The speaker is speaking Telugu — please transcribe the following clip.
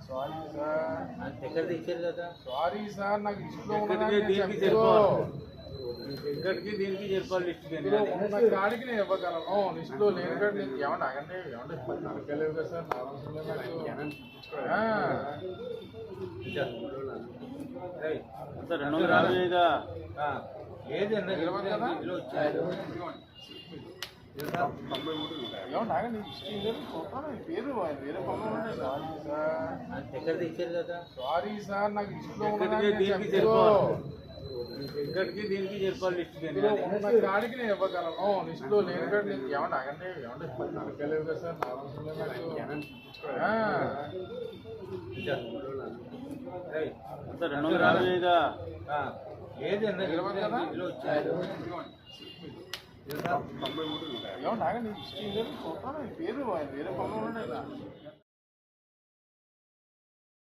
సారీ సార్, టికెట్ ఇచ్చారు కదా. సారీ సార్, నాకు లిస్టులో దీనికి చెప్పాలి లిస్ట్ కాడికి నేను ఇవ్వగలను. లిస్టులో లేని కాడికి నేను ఏమన్నా అగండి ఏమన్నా నడకలేవు కదా సార్, నా అవసరం లేదు. ఏది ఏమన్నా ఆగండి, చూస్తాను పేరు వేరే పనులు ఉన్నాయి. సారీ సార్, టికెట్ ఇచ్చారు కదా. సారీ సార్, నాకు లిస్టులో దీనికి చెప్పాలి లిస్ట్ కాడికి నేను ఇవ్వగలను. లిస్టులో లేని కాడికి నేను ఏమన్నా అగండి ఏమన్నా నడకలేవు కదా సార్, నా అవసరం లేదు. ఏది ఏమన్నా ఆగండి, చూస్తాను పేరు వేరే పనులు ఉన్నాయి.